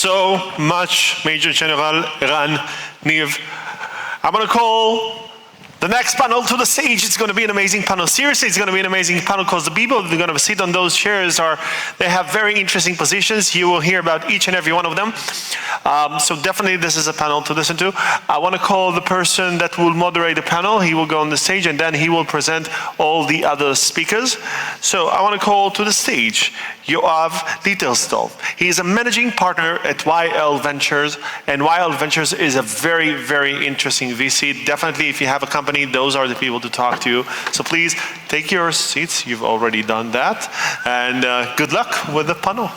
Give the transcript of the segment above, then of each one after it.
so much, Major General Eran Niv. I'm going to call the next panel to the stage. It's going to be an amazing panel. Seriously, it's going to be an amazing panel because the people that are going to sit on those chairs they have very interesting positions. You will hear about each and every one of them. So definitely this is a panel to listen to. I want to call the person that will moderate the panel. He will go on the stage and then he will present all the other speakers. So I want to call to the stage Yoav Leitersdorf. He is a managing partner at YL Ventures, and YL Ventures is a very, very interesting VC. Definitely if you have a company, those are the people to talk to. So please take your seats. You've already done that. And good luck with the panel.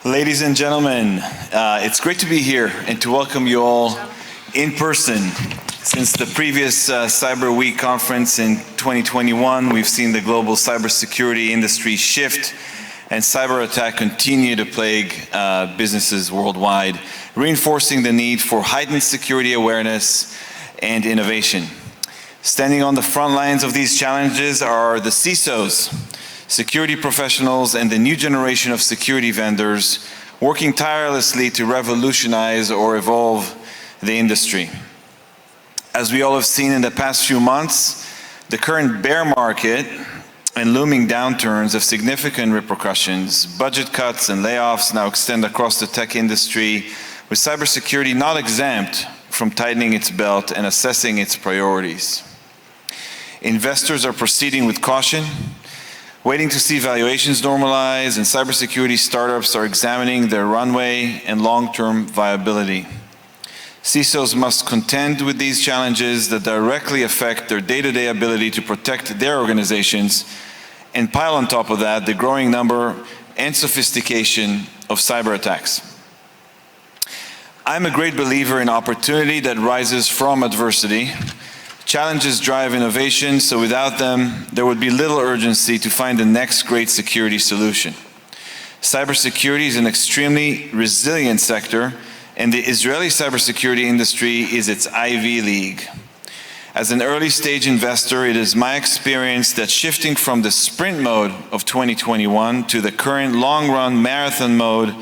Ladies and gentlemen, it's great to be here and to welcome you all in person. Since the previous Cyber Week conference in 2021, we've seen the global cybersecurity industry shift and cyber attack continue to plague businesses worldwide, reinforcing the need for heightened security awareness and innovation. Standing on the front lines of these challenges are the CISOs, security professionals, and the new generation of security vendors working tirelessly to revolutionize or evolve the industry. As we all have seen in the past few months, the current bear market and looming downturns have significant repercussions. Budget cuts and layoffs now extend across the tech industry, with cybersecurity not exempt from tightening its belt and assessing its priorities. Investors are proceeding with caution, waiting to see valuations normalize, and cybersecurity startups are examining their runway and long-term viability. CISOs must contend with these challenges that directly affect their day-to-day ability to protect their organizations, and pile on top of that the growing number and sophistication of cyber attacks. I'm a great believer in opportunity that rises from adversity. Challenges drive innovation, so without them, there would be little urgency to find the next great security solution. Cybersecurity is an extremely resilient sector, and the Israeli cybersecurity industry is its Ivy League. As an early-stage investor, it is my experience that shifting from the sprint mode of 2021 to the current long-run marathon mode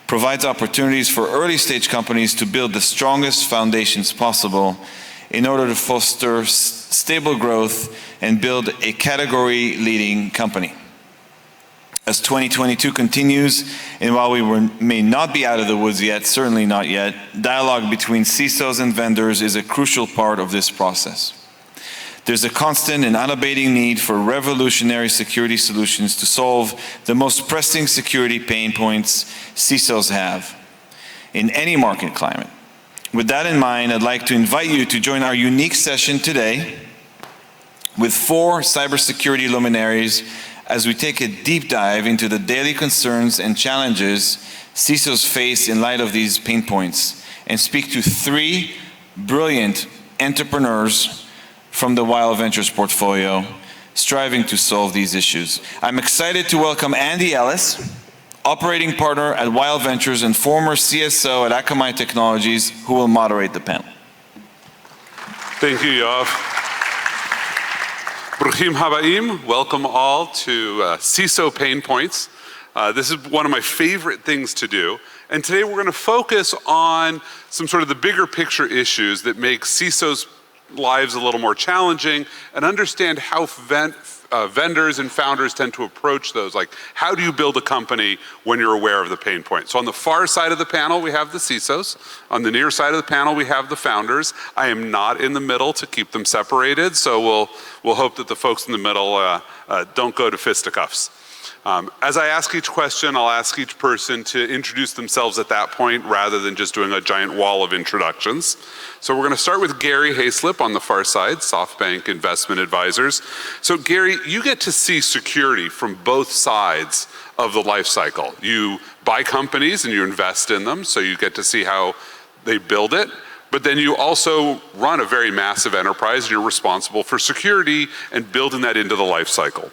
provides opportunities for early-stage companies to build the strongest foundations possible in order to foster stable growth and build a category-leading company. As 2022 continues, and while we may not be out of the woods yet, certainly not yet, dialogue between CISOs and vendors is a crucial part of this process. There's a constant and unabating need for revolutionary security solutions to solve the most pressing security pain points CISOs have in any market climate. With that in mind, I'd like to invite you to join our unique session today with 4 cybersecurity luminaries as we take a deep dive into the daily concerns and challenges CISOs face in light of these pain points, and speak to 3 brilliant entrepreneurs from the YL Ventures portfolio striving to solve these issues. I'm excited to welcome Andy Ellis, operating partner at YL Ventures and former CISO at Akamai Technologies, who will moderate the panel. Thank you, Yoav. Bruchim Habaim, welcome all to CISO Pain Points. This is one of my favorite things to do. And today we're going to focus on some sort of the bigger picture issues that make CISOs' lives a little more challenging, and understand how vendors and founders tend to approach those. Like, how do you build a company when you're aware of the pain point? So on the far side of the panel, we have the CISOs. On the near side of the panel, we have the founders. I am not in the middle to keep them separated, so we'll hope that the folks in the middle don't go to fisticuffs. As I ask each question, I'll ask each person to introduce themselves at that point rather than just doing a giant wall of introductions. So we're going to start with Gary Hayslip on the far side, Softbank Investment Advisors. So Gary, you get to see security from both sides of the life cycle. You buy companies and you invest in them, so you get to see how they build it. But then you also run a very massive enterprise and you're responsible for security and building that into the life cycle.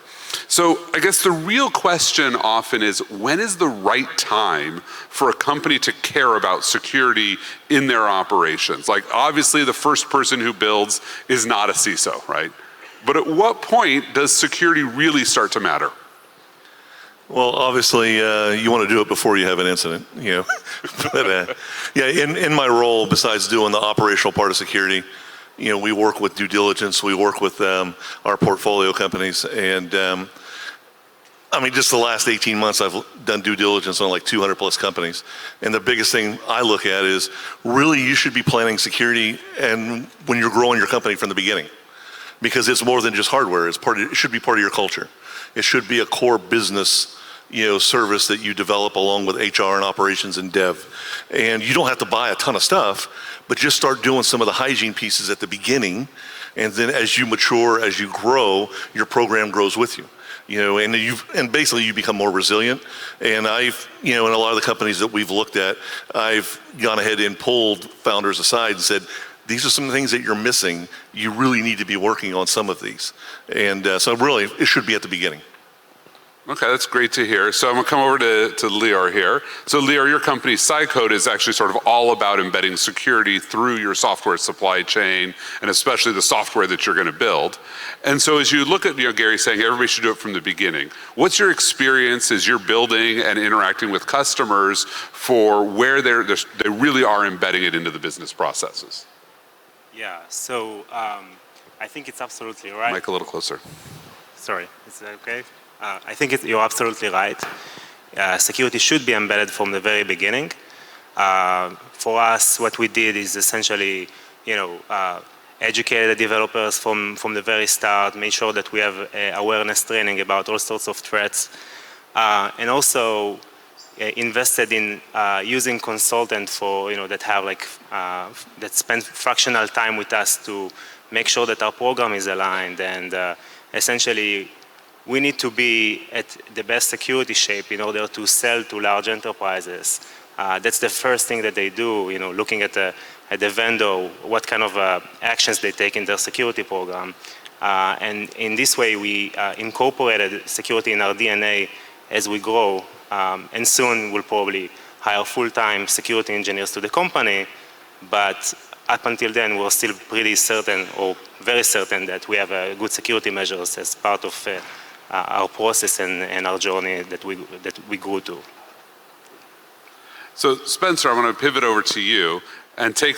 So I guess the real question often is, when is the right time for a company to care about security in their operations? Like, obviously the first person who builds is not a CISO, right? But at what point does security really start to matter? Well, obviously, you want to do it before you have an incident, you know. But yeah, in my role, besides doing the operational part of security, you know, we work with due diligence. We work with our portfolio companies, and I mean, just the last 18 months, I've done due diligence on like 200 plus companies. And the biggest thing I look at is really you should be planning security and when you're growing your company from the beginning, because it's more than just hardware. It should be part of your culture. It should be a core business, you know, service that you develop along with HR and operations and dev. And you don't have to buy a ton of stuff, but just start doing some of the hygiene pieces at the beginning. And then as you mature, as you grow, your program grows with you. You know, and basically you become more resilient. And I've, you know, in a lot of the companies that we've looked at, I've gone ahead and pulled founders aside and said, these are some things that you're missing. You really need to be working on some of these. And so really, it should be at the beginning. Okay, that's great to hear. So I'm gonna come over to Lior here. So Lior, your company Cycode is actually sort of all about embedding security through your software supply chain, and especially the software that you're gonna build. And so as you look at, you know, Gary saying everybody should do it from the beginning, what's your experience as you're building and interacting with customers for where they really are embedding it into the business processes? Yeah, so I think it's absolutely right. Mike, a little closer. Sorry, is that okay? I think you're absolutely right. Security should be embedded from the very beginning. For us, what we did is essentially, you know, educate the developers from the very start, make sure that we have awareness training about all sorts of threats, and also invested in using consultants for, you know, that have like, that spend fractional time with us to make sure that our program is aligned, and essentially we need to be at the best security shape in order to sell to large enterprises. That's the first thing that they do, you know, looking at the vendor, what kind of actions they take in their security program. And in this way, we incorporated security in our DNA as we grow. And soon we'll probably hire full-time security engineers to the company. But up until then, we're still pretty certain, or very certain, that we have good security measures as part of our process and our journey that we grew to. So Spencer, I'm going to pivot over to you and take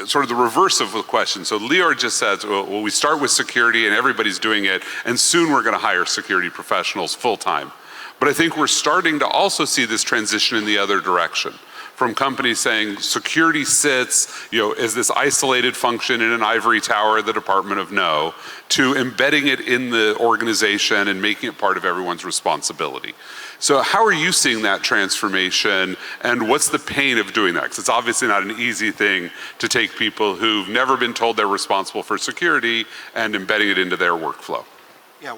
sort of the reverse of the question. So Lior just says, well, we start with security and everybody's doing it, and soon we're going to hire security professionals full-time. But I think we're starting to also see this transition in the other direction, from companies saying security sits, you know, as this isolated function in an ivory tower at the Department of No, to embedding it in the organization and making it part of everyone's responsibility. So how are you seeing that transformation, and what's the pain of doing that? Because it's obviously not an easy thing to take people who've never been told they're responsible for security and embedding it into their workflow. Yeah,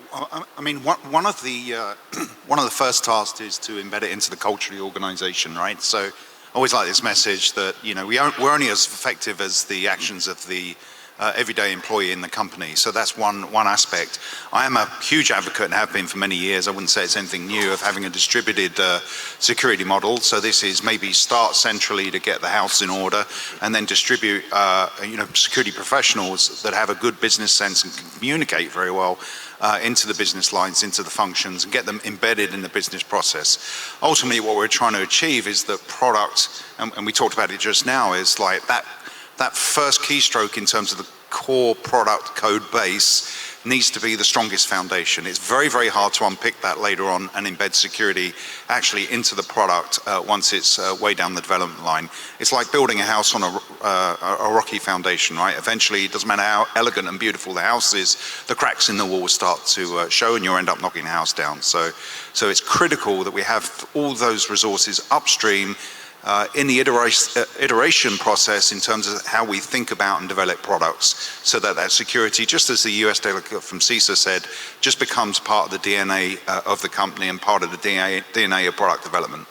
I mean, one of the first tasks is to embed it into the culture of the organization, right? So I always like this message that, you know, we're only as effective as the actions of the everyday employee in the company. So that's one aspect. I am a huge advocate, and have been for many years, I wouldn't say it's anything new, of having a distributed security model. So this is maybe start centrally to get the house in order, and then distribute you know, security professionals that have a good business sense and can communicate very well into the business lines, into the functions, and get them embedded in the business process. Ultimately, what we're trying to achieve is that product, and we talked about it just now, is like that first keystroke in terms of the core product code base needs to be the strongest foundation. It's very, very hard to unpick that later on and embed security actually into the product once it's way down the development line. It's like building a house on a rocky foundation, right? Eventually, it doesn't matter how elegant and beautiful the house is, the cracks in the wall start to show, and you'll end up knocking the house down. So it's critical that we have all those resources upstream in the iteration process in terms of how we think about and develop products, so that security, just as the US delegate from CISO said, just becomes part of the DNA of the company and part of the DNA of product development.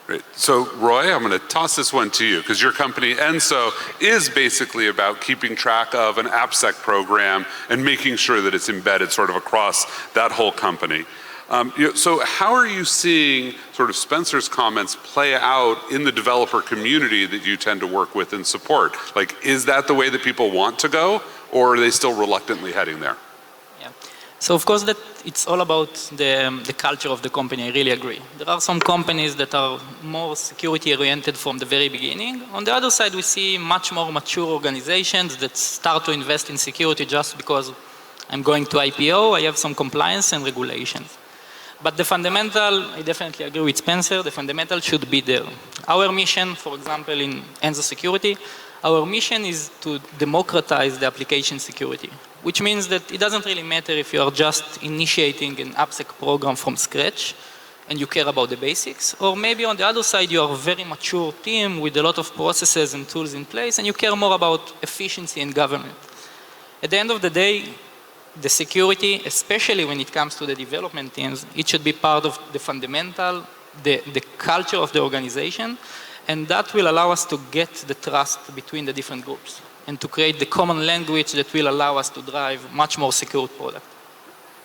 Great. So Roy, I'm going to toss this one to you because your company Enso is basically about keeping track of an AppSec program and making sure that it's embedded sort of across that whole company. So how are you seeing sort of Spencer's comments play out in the developer community that you tend to work with and support? Like, is that the way that people want to go, or are they still reluctantly heading there? Yeah. So of course that it's all about the culture of the company, I really agree. There are some companies that are more security oriented from the very beginning. On the other side, we see much more mature organizations that start to invest in security just because I'm going to IPO, I have some compliance and regulations. But the fundamental, I definitely agree with Spencer, the fundamental should be there. Our mission, for example, in Enso Security, our mission is to democratize the application security, which means that it doesn't really matter if you are just initiating an AppSec program from scratch and you care about the basics, or maybe on the other side you are a very mature team with a lot of processes and tools in place and you care more about efficiency and governance. At the end of the day, the security, especially when it comes to the development teams, it should be part of the fundamental, the culture of the organization, and that will allow us to get the trust between the different groups and to create the common language that will allow us to drive much more secure product.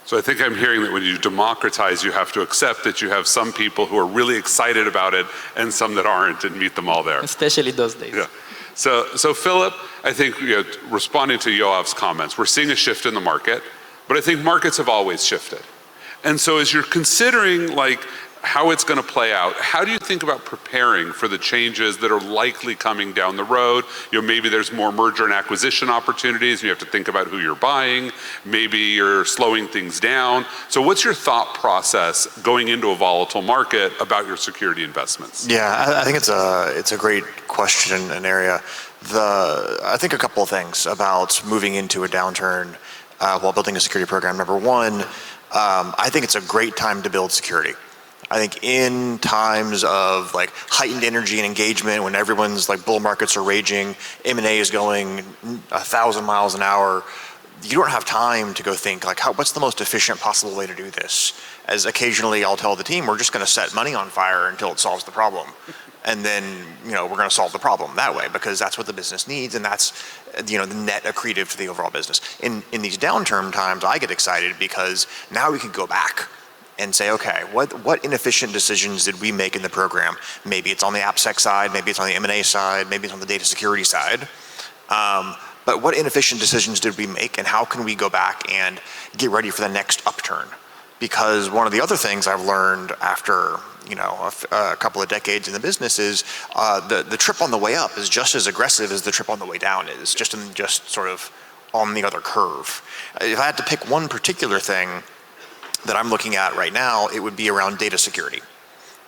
So I think I'm hearing that when you democratize, you have to accept that you have some people who are really excited about it and some that aren't, and meet them all there. Especially those days. Yeah. So Philip, I think responding to Yoav's comments, we're seeing a shift in the market, but I think markets have always shifted. And so as you're considering like how it's going to play out, how do you think about preparing for the changes that are likely coming down the road? Maybe there's more merger and acquisition opportunities, and you have to think about who you're buying. Maybe you're slowing things down. So what's your thought process going into a volatile market about your security investments? Yeah, I think it's a great question and area. I think a couple of things about moving into a downturn while building a security program. Number one, I think it's a great time to build security. I think in times of like heightened energy and engagement, when everyone's like bull markets are raging, M&A is going 1,000 miles an hour, you don't have time to go think like, what's the most efficient possible way to do this? As occasionally I'll tell the team, we're just going to set money on fire until it solves the problem. And then, we're going to solve the problem that way because that's what the business needs, and that's, the net accretive to the overall business. In these downturn times, I get excited because now we can go back and say, okay, what inefficient decisions did we make in the program? Maybe it's on the AppSec side, maybe it's on the M&A side, maybe it's on the data security side. But what inefficient decisions did we make, and how can we go back and get ready for the next upturn? Because one of the other things I've learned after a couple of decades in the business is the trip on the way up is just as aggressive as the trip on the way down is, just sort of on the other curve. If I had to pick one particular thing that I'm looking at right now, it would be around data security.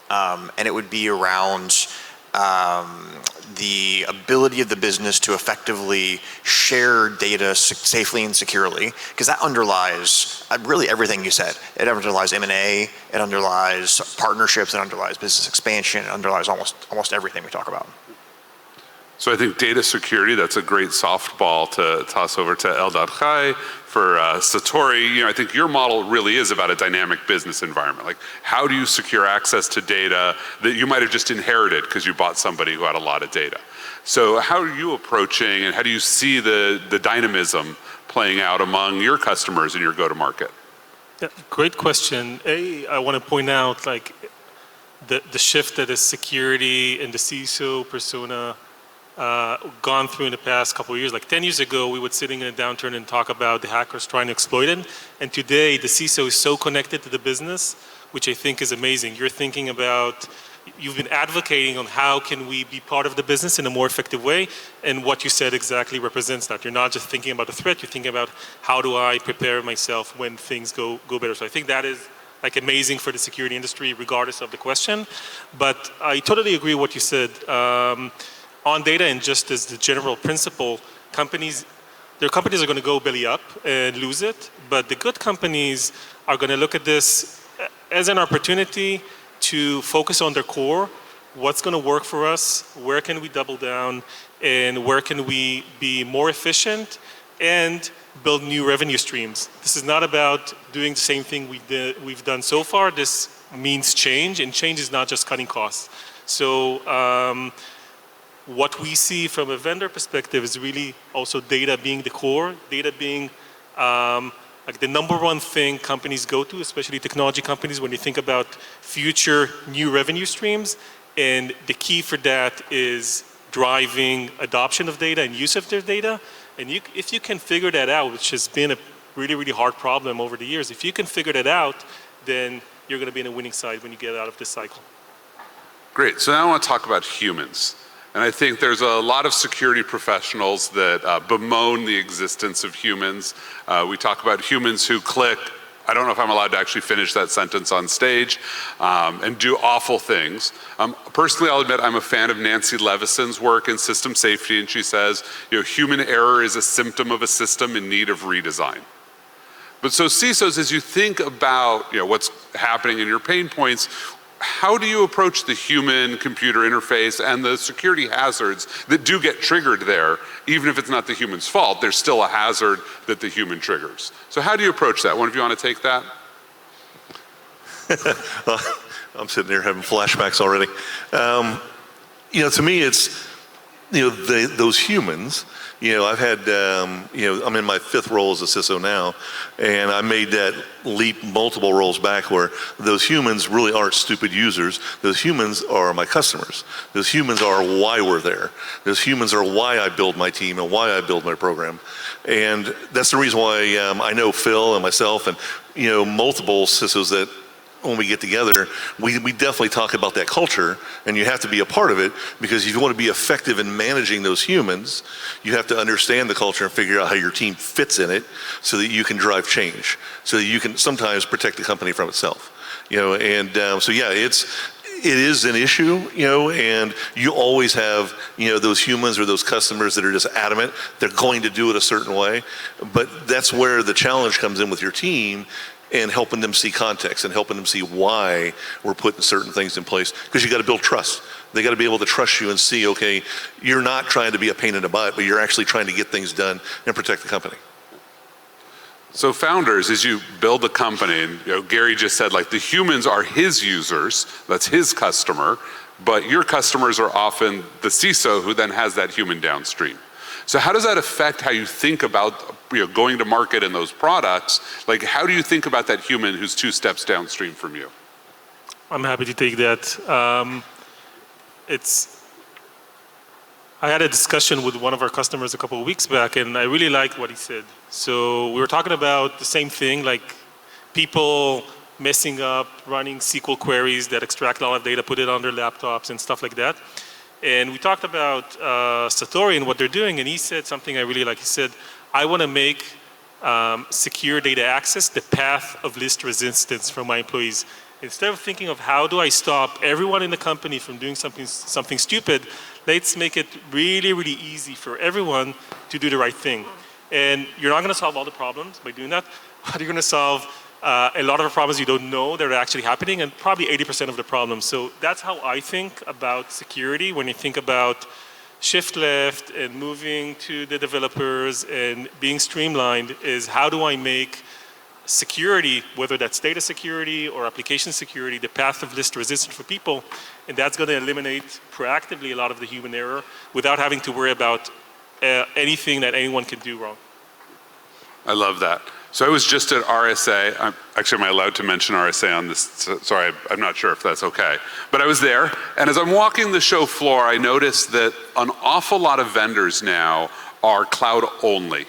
And it would be around the ability of the business to effectively share data safely and securely, because that underlies really everything you said. It underlies M&A, it underlies partnerships, it underlies business expansion, it underlies almost everything we talk about. So I think data security, that's a great softball to toss over to Eldad Chai. For Satori, I think your model really is about a dynamic business environment. Like, how do you secure access to data that you might have just inherited because you bought somebody who had a lot of data? So how are you approaching, and how do you see the dynamism playing out among your customers in your go-to-market? Yeah, great question. I want to point out like the shift that is security and the CISO persona gone through in the past couple of years. Like 10 years ago, we would sitting in a downturn and talk about the hackers trying to exploit it. And today, the CISO is so connected to the business, which I think is amazing. You're thinking about, you've been advocating on how can we be part of the business in a more effective way. And what you said exactly represents that. You're not just thinking about the threat, you're thinking about how do I prepare myself when things go better. So I think that is like amazing for the security industry, regardless of the question. But I totally agree with what you said. On data, and just as the general principle, their companies are going to go belly up and lose it, but the good companies are going to look at this as an opportunity to focus on their core, what's going to work for us, where can we double down, and where can we be more efficient and build new revenue streams. This is not about doing the same thing we've done so far. This means change, and change is not just cutting costs. So what we see from a vendor perspective is really also data being the core, data being like the number one thing companies go to, especially technology companies, when you think about future new revenue streams. And the key for that is driving adoption of data and use of their data. And if you can figure that out, which has been a really, really hard problem over the years, if you can figure that out, then you're going to be in a winning side when you get out of this cycle. Great, so now I want to talk about humans. And I think there's a lot of security professionals that bemoan the existence of humans. We talk about humans who click, I don't know if I'm allowed to actually finish that sentence on stage, and do awful things. Personally, I'll admit I'm a fan of Nancy Levison's work in system safety, and she says, human error is a symptom of a system in need of redesign. But so CISOs, as you think about what's happening in your pain points, how do you approach the human-computer interface and the security hazards that do get triggered there? Even if it's not the human's fault, there's still a hazard that the human triggers. So how do you approach that? One of you want to take that? I'm sitting there having flashbacks already. To me, it's, those humans, I've had, I'm in my 5th role as a CISO now, and I made that leap multiple roles back where those humans really aren't stupid users. Those humans are my customers. Those humans are why we're there. Those humans are why I build my team and why I build my program. And that's the reason why I know Phil and myself and, multiple CISOs that when we get together, we definitely talk about that culture, and you have to be a part of it, because if you want to be effective in managing those humans, you have to understand the culture and figure out how your team fits in it so that you can drive change, so that you can sometimes protect the company from itself. So yeah, it is an issue, and you always have, those humans or those customers that are just adamant they're going to do it a certain way. But that's where the challenge comes in with your team, and helping them see context and helping them see why we're putting certain things in place. Because you got to build trust. They got to be able to trust you and see, okay, you're not trying to be a pain in the butt, but you're actually trying to get things done and protect the company. So founders, as you build a company, and Gary just said, the humans are his users, that's his customer, but your customers are often the CISO who then has that human downstream. So how does that affect how you think about going to market in those products? How do you think about that human who's 2 steps downstream from you? I'm happy to take that. I had a discussion with one of our customers a couple of weeks back, and I really liked what he said. So we were talking about the same thing, people messing up, running SQL queries that extract a lot of data, put it on their laptops and stuff like that. And we talked about Satori and what they're doing, and he said something I really like. He said, I want to make secure data access the path of least resistance for my employees. Instead of thinking of how do I stop everyone in the company from doing something stupid, let's make it really, really easy for everyone to do the right thing. And you're not going to solve all the problems by doing that, but you're going to solve a lot of the problems you don't know that are actually happening, and probably 80% of the problems. So that's how I think about security when you think about shift left and moving to the developers and being streamlined, is how do I make security, whether that's data security or application security, the path of least resistance for people, and that's going to eliminate proactively a lot of the human error without having to worry about anything that anyone can do wrong. I love that. So I was just at RSA. Am I allowed to mention RSA on this? Sorry, I'm not sure if that's okay. But I was there, and as I'm walking the show floor, I noticed that an awful lot of vendors now are cloud only.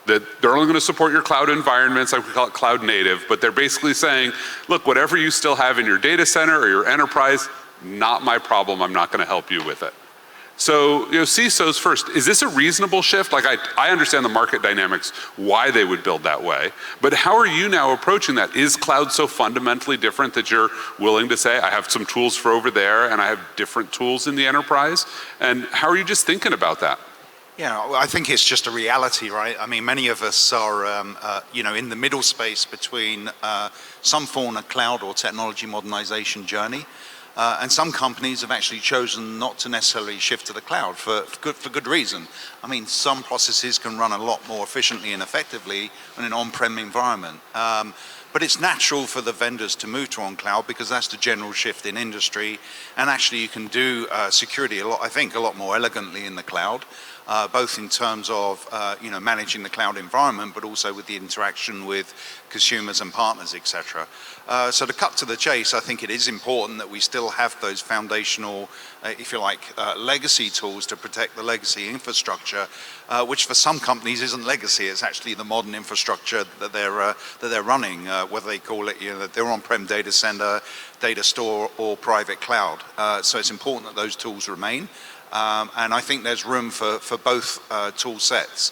That they're only going to support your cloud environments, like we call it cloud native, but they're basically saying, look, whatever you still have in your data center or your enterprise, not my problem, I'm not going to help you with it. So, CISOs first, is this a reasonable shift? I understand the market dynamics, why they would build that way, but how are you now approaching that? Is cloud so fundamentally different that you're willing to say, I have some tools for over there and I have different tools in the enterprise? And how are you just thinking about that? Yeah, I think it's just a reality, right? I mean, many of us are, in the middle space between some form of cloud or technology modernization journey. And some companies have actually chosen not to necessarily shift to the cloud for good reason. I mean, some processes can run a lot more efficiently and effectively in an on-prem environment. But it's natural for the vendors to move to on cloud because that's the general shift in industry. And actually you can do security I think a lot more elegantly in the cloud, both in terms of managing the cloud environment, but also with the interaction with consumers and partners, etc. So to cut to the chase, I think it is important that we still have those foundational, if you like, legacy tools to protect the legacy infrastructure, which for some companies isn't legacy. It's actually the modern infrastructure that they're running, whether they call it their on-prem data center, data store, or private cloud. So it's important that those tools remain. And I think there's room for both tool sets.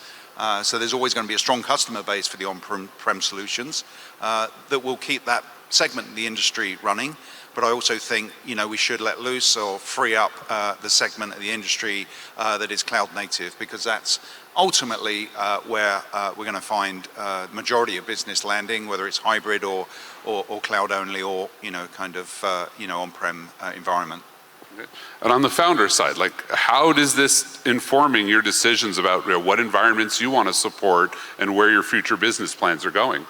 So there's always going to be a strong customer base for the on-prem solutions that will keep that segment of the industry running. But I also think we should let loose or free up the segment of the industry that is cloud native, because that's ultimately where we're going to find majority of business landing, whether it's hybrid or cloud only or on-prem environment. And on the founder side, how does this informing your decisions about what environments you want to support and where your future business plans are going?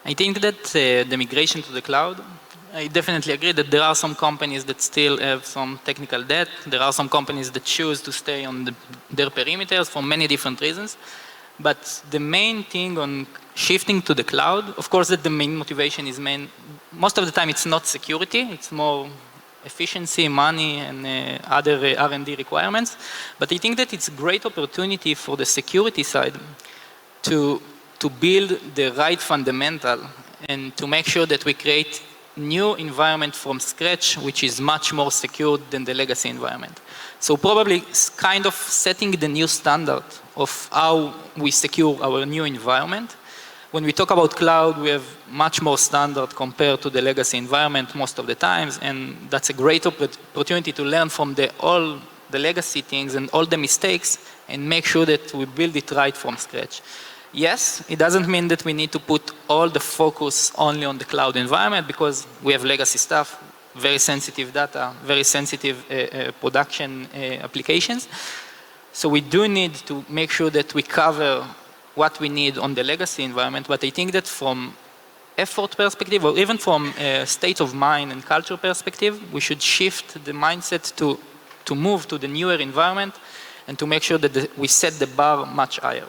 I think that the migration to the cloud, I definitely agree that there are some companies that still have some technical debt. There are some companies that choose to stay on their perimeters for many different reasons. But the main thing on shifting to the cloud, of course, that the main motivation is most of the time it's not security, it's more efficiency, money, and other R&D requirements. But I think that it's a great opportunity for the security side to build the right fundamental and to make sure that we create new environment from scratch, which is much more secure than the legacy environment. So probably kind of setting the new standard of how we secure our new environment. When we talk about cloud, we have much more standard compared to the legacy environment most of the times, and that's a great opportunity to learn from all the legacy things and all the mistakes and make sure that we build it right from scratch. Yes, it doesn't mean that we need to put all the focus only on the cloud environment, because we have legacy stuff, very sensitive data, very sensitive production applications. So we do need to make sure that we cover what we need on the legacy environment, but I think that from effort perspective, or even from a state of mind and culture perspective, we should shift the mindset to move to the newer environment and to make sure that we set the bar much higher.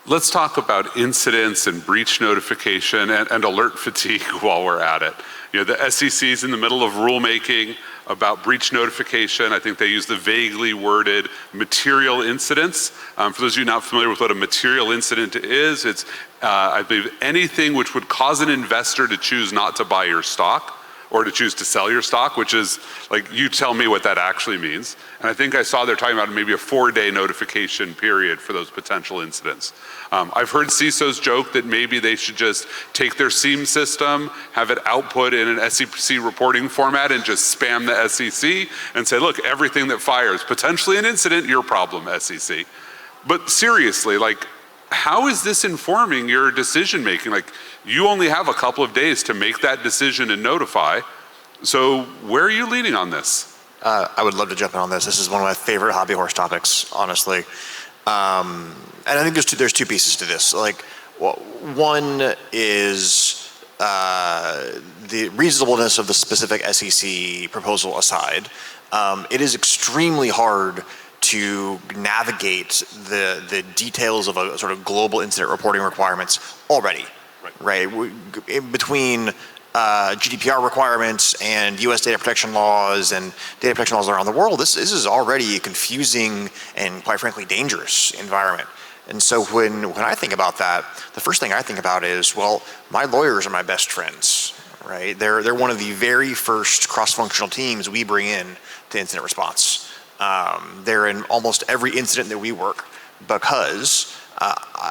Let's talk about incidents and breach notification and alert fatigue while we're at it. The SEC is in the middle of rulemaking about breach notification. I think they use the vaguely worded material incidents. For those of you not familiar with what a material incident is, it's, I believe, anything which would cause an investor to choose not to buy your stock or to choose to sell your stock, which is you tell me what that actually means. And I think I saw they're talking about maybe a 4-day notification period for those potential incidents. I've heard CISOs joke that maybe they should just take their SIEM system, have it output in an SEC reporting format and just spam the SEC and say, look, everything that fires, potentially an incident, your problem, SEC. But seriously, how is this informing your decision making? You only have a couple of days to make that decision and notify. So where are you leaning on this? I would love to jump in on this. This is one of my favorite hobby horse topics, honestly. And I think there's two pieces to this. One is the reasonableness of the specific SEC proposal aside. It is extremely hard to navigate the details of a sort of global incident reporting requirements already, right? Between GDPR requirements and US data protection laws and data protection laws around the world, this is already a confusing and quite frankly dangerous environment. And so when I think about that, the first thing I think about is, well, my lawyers are my best friends, right? They're one of the very first cross-functional teams we bring in to incident response. They're in almost every incident that we work because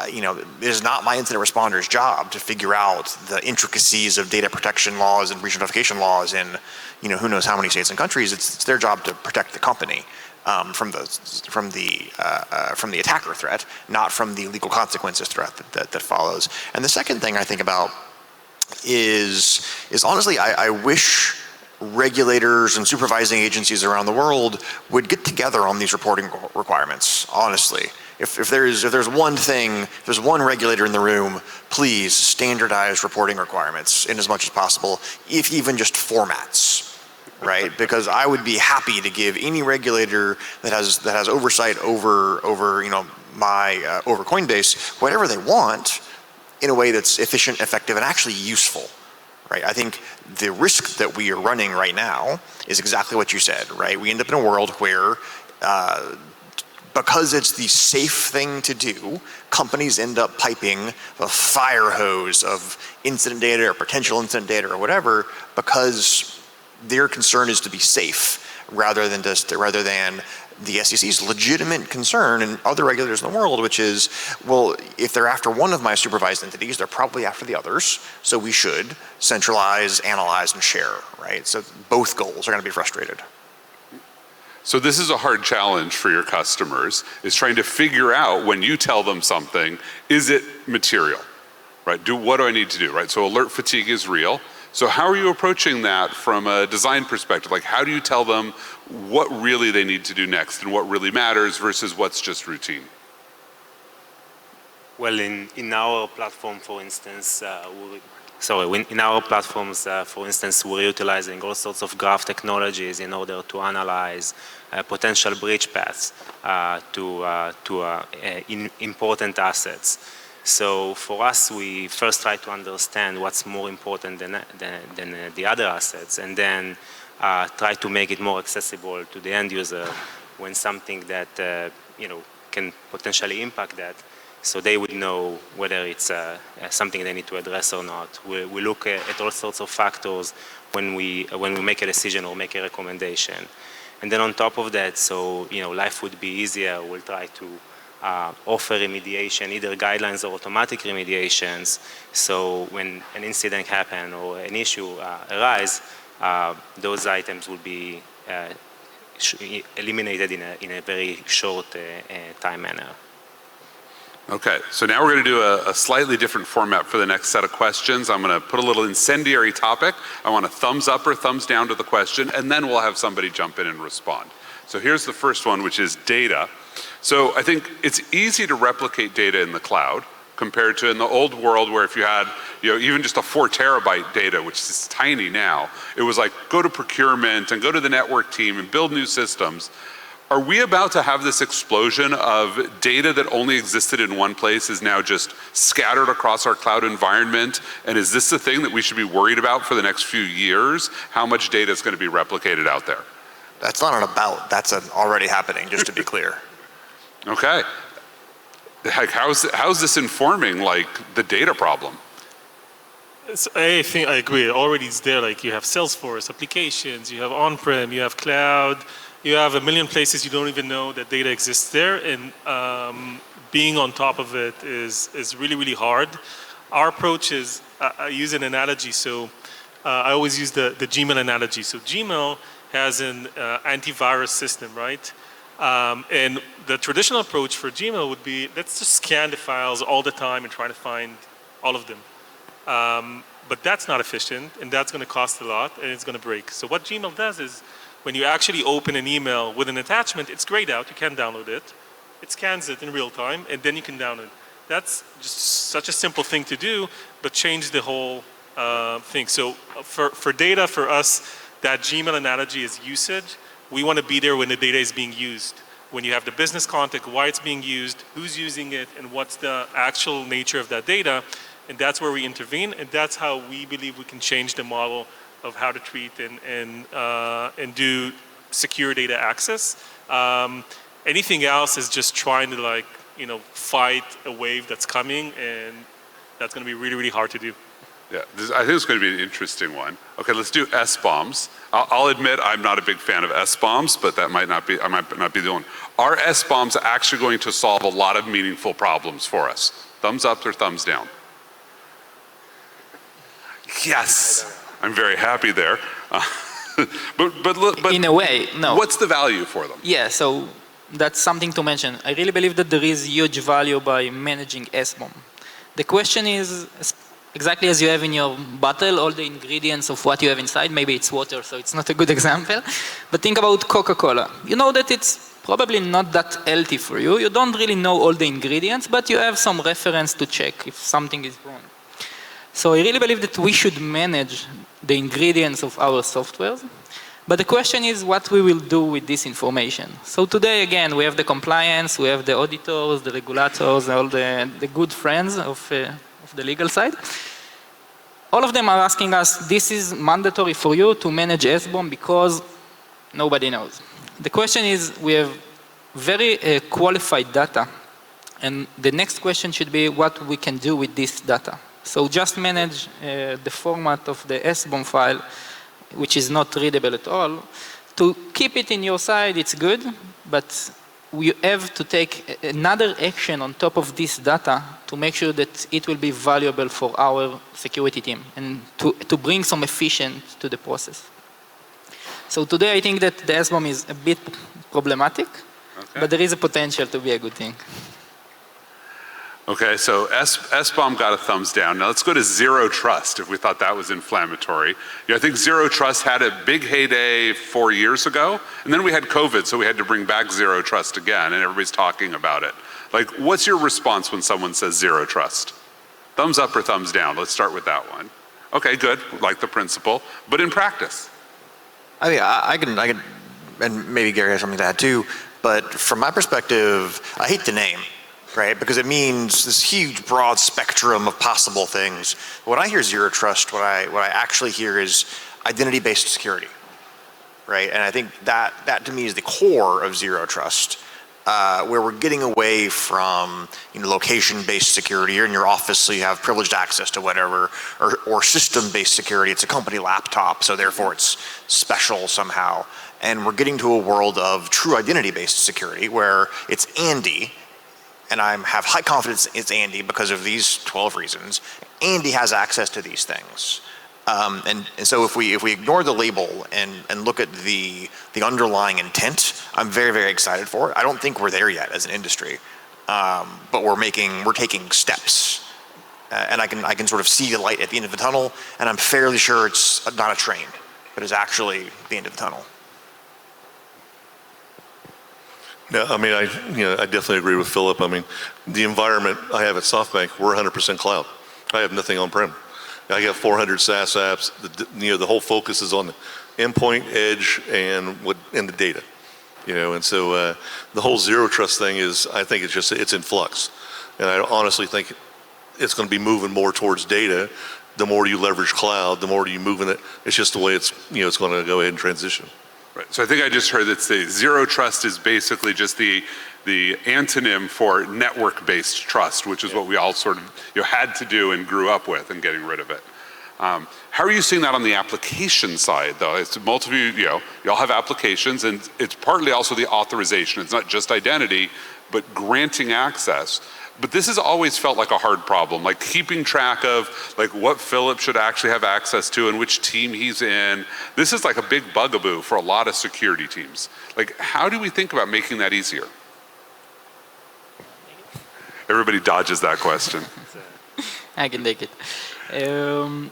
it is not my incident responder's job to figure out the intricacies of data protection laws and breach notification laws in who knows how many states and countries. It's their job to protect the company from the attacker threat, not from the legal consequences threat that follows. And the second thing I think about is honestly, I wish regulators and supervising agencies around the world would get together on these reporting requirements, honestly. If there's one thing, if there's one regulator in the room, please standardize reporting requirements in as much as possible, if even just formats, right? Because I would be happy to give any regulator that has oversight over over Coinbase whatever they want in a way that's efficient, effective, and actually useful. Right? I think the risk that we are running right now is exactly what you said, right? We end up in a world where, because it's the safe thing to do, companies end up piping a fire hose of incident data or potential incident data or whatever, because their concern is to be safe rather than the SEC's legitimate concern and other regulators in the world, which is, well, if they're after one of my supervised entities, they're probably after the others. So we should centralize, analyze, and share, right? So both goals are going to be frustrated. So this is a hard challenge for your customers, is trying to figure out when you tell them something, is it material, right? What do I need to do, right? So alert fatigue is real. So how are you approaching that from a design perspective? Like, how do you tell them what really they need to do next and what really matters versus what's just routine? Well, in our platform, for instance, in our platforms, for instance, we're utilizing all sorts of graph technologies in order to analyze potential breach paths to important assets. So for us, we first try to understand what's more important than the other assets, and then try to make it more accessible to the end user when something that can potentially impact that, so they would know whether it's something they need to address or not. We look at all sorts of factors when we make a decision or make a recommendation, and then on top of that, so life would be easier. We'll try to offer remediation, either guidelines or automatic remediations. So when an incident happens or an issue arises, those items will be eliminated in a very short time manner. Okay, so now we're going to do a slightly different format for the next set of questions. I'm going to put a little incendiary topic. I want a thumbs up or thumbs down to the question, and then we'll have somebody jump in and respond. So here's the first one, which is data. So I think it's easy to replicate data in the cloud compared to in the old world, where if you had even just a 4 terabyte data, which is tiny now, it was like go to procurement and go to the network team and build new systems. Are we about to have this explosion of data that only existed in one place is now just scattered across our cloud environment? And is this the thing that we should be worried about for the next few years? How much data is going to be replicated out there? That's not an about, that's an already happening, just to be clear. Okay. How's this informing the data problem? I think I agree. Already it's there. Like you have Salesforce applications, you have on-prem, you have cloud, you have a million places you don't even know that data exists there, and being on top of it is really, really hard. Our approach is, I use an analogy. So I always use the Gmail analogy. So Gmail has an antivirus system, right? And the traditional approach for Gmail would be, let's just scan the files all the time and try to find all of them. But that's not efficient, and that's going to cost a lot, and it's going to break. So what Gmail does is, when you actually open an email with an attachment, it's grayed out, you can download it. It scans it in real time, and then you can download it. That's just such a simple thing to do, but change the whole thing. So for data, for us, that Gmail analogy is usage. We want to be there when the data is being used. When you have the business context, why it's being used, who's using it, and what's the actual nature of that data. And that's where we intervene, and that's how we believe we can change the model of how to treat and do secure data access. Anything else is just trying to fight a wave that's coming, and that's going to be really, really hard to do. Yeah, I think it's going to be an interesting one. Okay, let's do S-bombs. I'll admit I'm not a big fan of S-bombs, but I might not be the one. Are S-bombs actually going to solve a lot of meaningful problems for us? Thumbs up or thumbs down? Yes, I'm very happy there. But in a way, no. What's the value for them? Yeah, so that's something to mention. I really believe that there is huge value by managing S-bomb. The question is, exactly as you have in your bottle, all the ingredients of what you have inside, maybe it's water, so it's not a good example, but think about Coca-Cola. You know that it's probably not that healthy for you. You don't really know all the ingredients, but you have some reference to check if something is wrong. So I really believe that we should manage the ingredients of our software. But the question is what we will do with this information. So today, again, we have the compliance, we have the auditors, the regulators, all the good friends of the legal side. All of them are asking us, this is mandatory for you to manage SBOM because nobody knows. The question is, we have very qualified data. And the next question should be what we can do with this data. So just manage the format of the SBOM file, which is not readable at all. To keep it in your side, it's good, but we have to take another action on top of this data to make sure that it will be valuable for our security team and to bring some efficiency to the process. So today I think that the SBOM is a bit problematic, but there is a potential to be a good thing. Okay, so SBOM got a thumbs down. Now let's go to Zero Trust, if we thought that was inflammatory. Yeah, I think Zero Trust had a big heyday 4 years ago, and then we had COVID, so we had to bring back Zero Trust again, and everybody's talking about it. Like, what's your response when someone says Zero Trust? Thumbs up or thumbs down? Let's start with that one. Okay, good, like the principle, but in practice? I mean, I can, and maybe Gary has something to add too, but from my perspective, I hate the name. Right? Because it means this huge broad spectrum of possible things. When I hear Zero Trust, what I actually hear is identity-based security, right? And I think that to me is the core of Zero Trust, where we're getting away from location-based security. You're in your office, so you have privileged access to whatever, or system-based security. It's a company laptop, so therefore it's special somehow. And we're getting to a world of true identity-based security, where it's Andy. And I have high confidence it's Andy because of these 12 reasons. Andy has access to these things. And so if we ignore the label and look at the underlying intent, I'm very, very excited for it. I don't think we're there yet as an industry, but we're taking steps. And I can sort of see the light at the end of the tunnel, and I'm fairly sure it's not a train, but it's actually the end of the tunnel. No, I mean, I definitely agree with Philip. I mean, the environment I have at Softbank, we're 100% cloud. I have nothing on-prem. I got 400 SaaS apps. The whole focus is on the endpoint, edge, and the data. And so the whole Zero Trust thing is, I think it's in flux. And I honestly think it's going to be moving more towards data. The more you leverage cloud, the more you move in it. It's just the way it's going to go ahead and transition. Right. So I think I just heard that Zero Trust is basically just the antonym for network-based trust, which is what we all sort of had to do and grew up with, and getting rid of it. How are you seeing that on the application side, though? It's multiple, you all have applications, and it's partly also the authorization. It's not just identity, but granting access. But this has always felt like a hard problem, like keeping track of like what Philip should actually have access to and which team he's in. This is like a big bugaboo for a lot of security teams. Like, how do we think about making that easier? Everybody dodges that question. I can take it.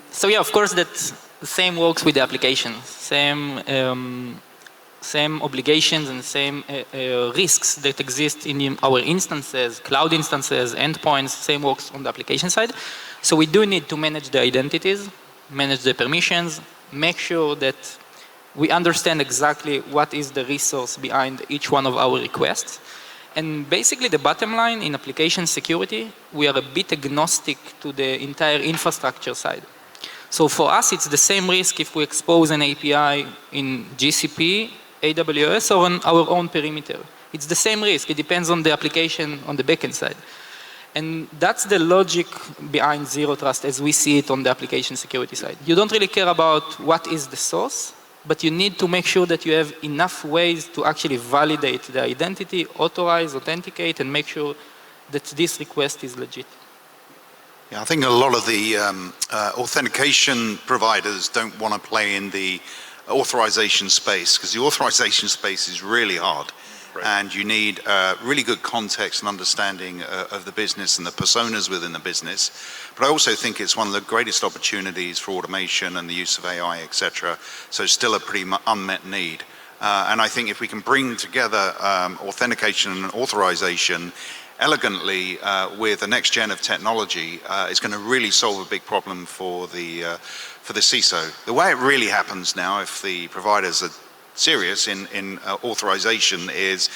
So yeah, of course that the same works with the applications. Same obligations and same risks that exist in our instances, cloud instances, endpoints, same works on the application side. So we do need to manage the identities, manage the permissions, make sure that we understand exactly what is the resource behind each one of our requests. And basically the bottom line in application security, we are a bit agnostic to the entire infrastructure side. So for us, it's the same risk if we expose an API in GCP, AWS, or on our own perimeter. It's the same risk. It depends on the application on the backend side. And that's the logic behind Zero Trust as we see it on the application security side. You don't really care about what is the source, but you need to make sure that you have enough ways to actually validate the identity, authorize, authenticate, and make sure that this request is legit. Yeah, I think a lot of the authentication providers don't want to play in the authorization space, because the authorization space is really hard. Right. And you need really good context and understanding of the business and the personas within the business. But I also think it's one of the greatest opportunities for automation and the use of AI, etc. So it's still a pretty unmet need. And I think if we can bring together authentication and authorization elegantly with the next gen of technology, it's going to really solve a big problem for the CISO. The way it really happens now, if the providers are serious in authorization, is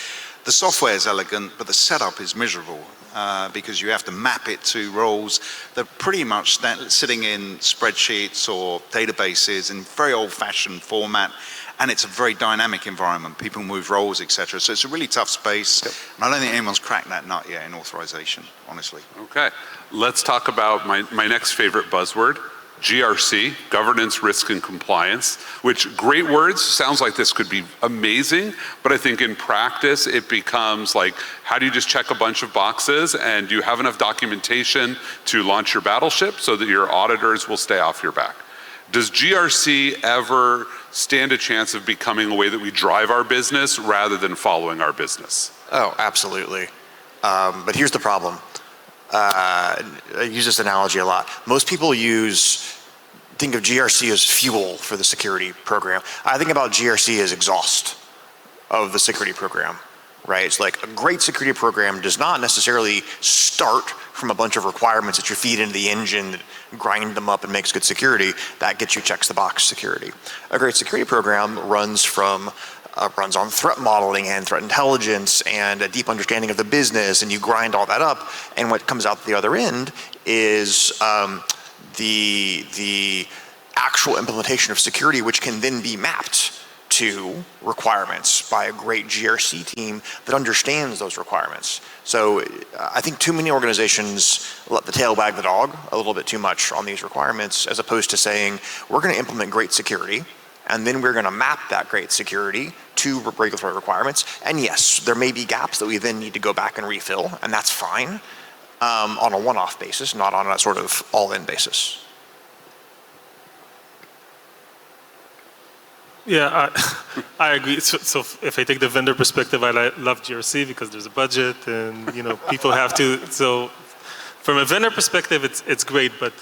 the software is elegant, but the setup is miserable. Because you have to map it to roles that are pretty much sitting in spreadsheets or databases in very old-fashioned format, and it's a very dynamic environment. People move roles, etc. So it's a really tough space, and I don't think anyone's cracked that nut yet in authorization, honestly. Okay, let's talk about my next favorite buzzword, GRC, governance, risk, and compliance, which, great words, sounds like this could be amazing, but I think in practice it becomes like, how do you just check a bunch of boxes, and do you have enough documentation to launch your battleship so that your auditors will stay off your back? Does GRC ever stand a chance of becoming a way that we drive our business rather than following our business? Oh, absolutely. But here's the problem. I use this analogy a lot. Most people think of GRC as fuel for the security program. I think about GRC as exhaust of the security program, right? It's like a great security program does not necessarily start from a bunch of requirements that you feed into the engine, that grind them up and makes good security. That gets you checks the box security. A great security program runs on threat modeling and threat intelligence and a deep understanding of the business, and you grind all that up, and what comes out the other end is the actual implementation of security, which can then be mapped to requirements by a great GRC team that understands those requirements. So I think too many organizations let the tail wag the dog a little bit too much on these requirements, as opposed to saying, we're going to implement great security, and then we're going to map that great security to regulatory requirements. And yes, there may be gaps that we then need to go back and refill, and that's fine on a one-off basis, not on a sort of all-in basis. Yeah, I agree. So if I take the vendor perspective, I love GRC because there's a budget and people have to. So from a vendor perspective, it's great, but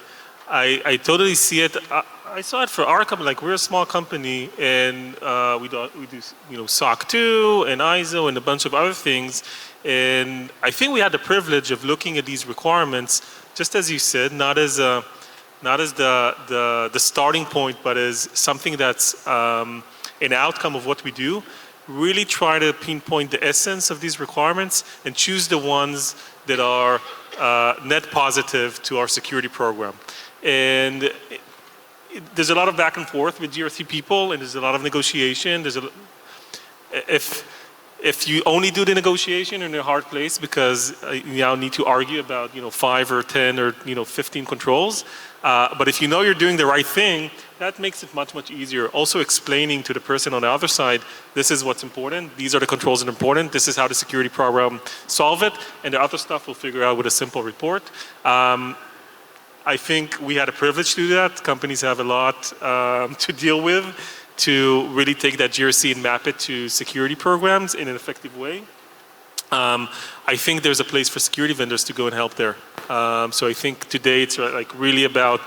I totally see it. I saw it for our company. Like, we're a small company, and we do SOC 2 and ISO and a bunch of other things. And I think we had the privilege of looking at these requirements, just as you said, not as the starting point, but as something that's an outcome of what we do. Really try to pinpoint the essence of these requirements and choose the ones that are net positive to our security program. And there's a lot of back and forth with GRC people, and there's a lot of negotiation. If you only do the negotiation, you're in a hard place because you now need to argue about 5 or 10 or 15 controls. But if you know you're doing the right thing, that makes it much, much easier. Also explaining to the person on the other side, this is what's important, these are the controls that are important, this is how the security program solve it, and the other stuff we'll figure out with a simple report. I think we had a privilege to do that. Companies have a lot to deal with to really take that GRC and map it to security programs in an effective way. I think there's a place for security vendors to go and help there. So I think today it's like really about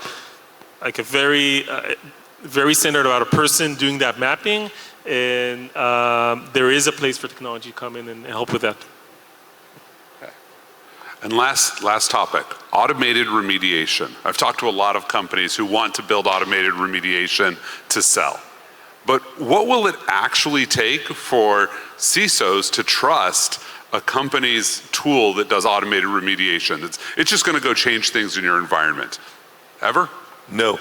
like a very centered about a person doing that mapping, and there is a place for technology to come in and help with that. Okay. And last topic, automated remediation. I've talked to a lot of companies who want to build automated remediation to sell. But what will it actually take for CISOs to trust a company's tool that does automated remediation? It's just going to go change things in your environment. Ever? No.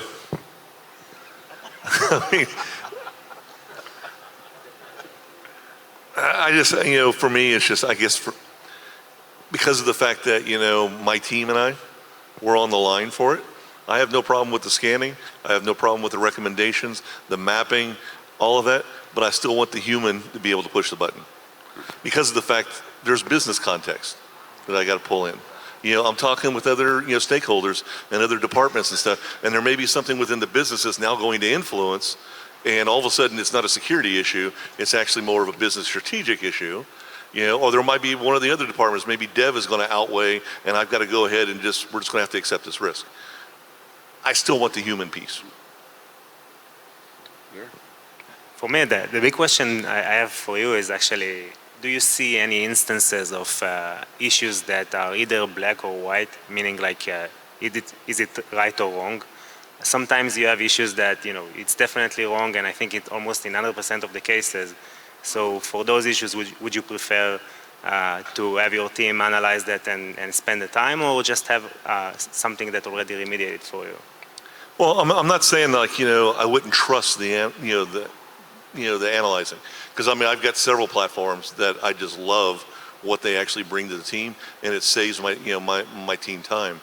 I just, for me, it's just, I guess, because of the fact that, my team and I, we're on the line for it. I have no problem with the scanning. I have no problem with the recommendations, the mapping, all of that, but I still want the human to be able to push the button. Because of the fact there's business context that I got to pull in. I'm talking with other, stakeholders and other departments and stuff, and there may be something within the business that's now going to influence, and all of a sudden it's not a security issue, it's actually more of a business strategic issue. Or there might be one of the other departments, maybe dev is going to outweigh, and I've got to go ahead and we're just going to have to accept this risk. I still want the human piece. For me, the big question I have for you is actually, do you see any instances of issues that are either black or white, meaning like, is it right or wrong? Sometimes you have issues that, it's definitely wrong, and I think it almost in 100% of the cases. So for those issues, would you prefer to have your team analyze that and spend the time, or just have something that already remediated for you? Well, I'm not saying like, I wouldn't trust the analyzing. Because I mean, I've got several platforms that I just love what they actually bring to the team, and it saves my team time.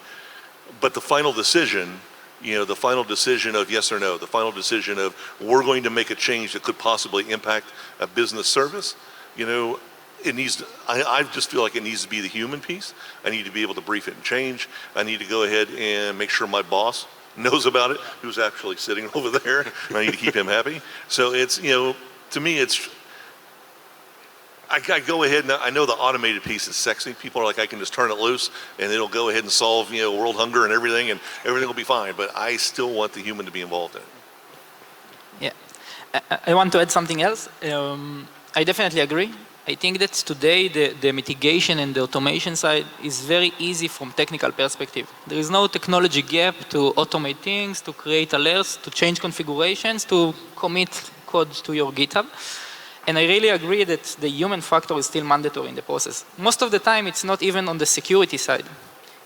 But the final decision, the final decision of yes or no, the final decision of we're going to make a change that could possibly impact a business service, it needs to, I just feel like it needs to be the human piece. I need to be able to brief it and change. I need to go ahead and make sure my boss knows about it, who's actually sitting over there, and I need to keep him happy. So it's, to me, it's, I go ahead and I know the automated piece is sexy. People are like, I can just turn it loose and it'll go ahead and solve, world hunger and everything will be fine. But I still want the human to be involved in it. Yeah, I want to add something else. I definitely agree. I think that today the mitigation and the automation side is very easy from technical perspective. There is no technology gap to automate things, to create alerts, to change configurations, to commit code to your GitHub. And I really agree that the human factor is still mandatory in the process. Most of the time, it's not even on the security side.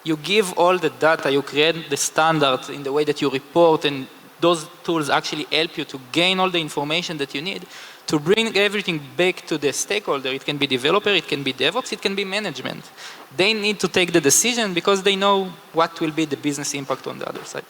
You give all the data, you create the standards in the way that you report, and those tools actually help you to gain all the information that you need to bring everything back to the stakeholder. It can be developer, it can be DevOps, it can be management. They need to take the decision because they know what will be the business impact on the other side.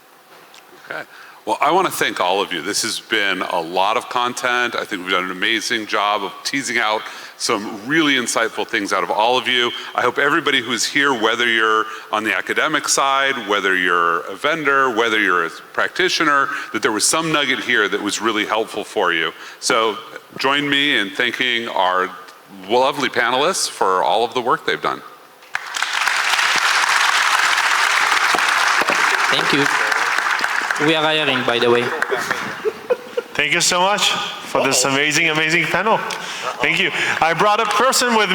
Okay. Well, I want to thank all of you. This has been a lot of content. I think we've done an amazing job of teasing out some really insightful things out of all of you. I hope everybody who's here, whether you're on the academic side, whether you're a vendor, whether you're a practitioner, that there was some nugget here that was really helpful for you. So join me in thanking our lovely panelists for all of the work they've done. Thank you. We are hiring, by the way. Thank you so much for this amazing panel. Thank you. I brought a person with me.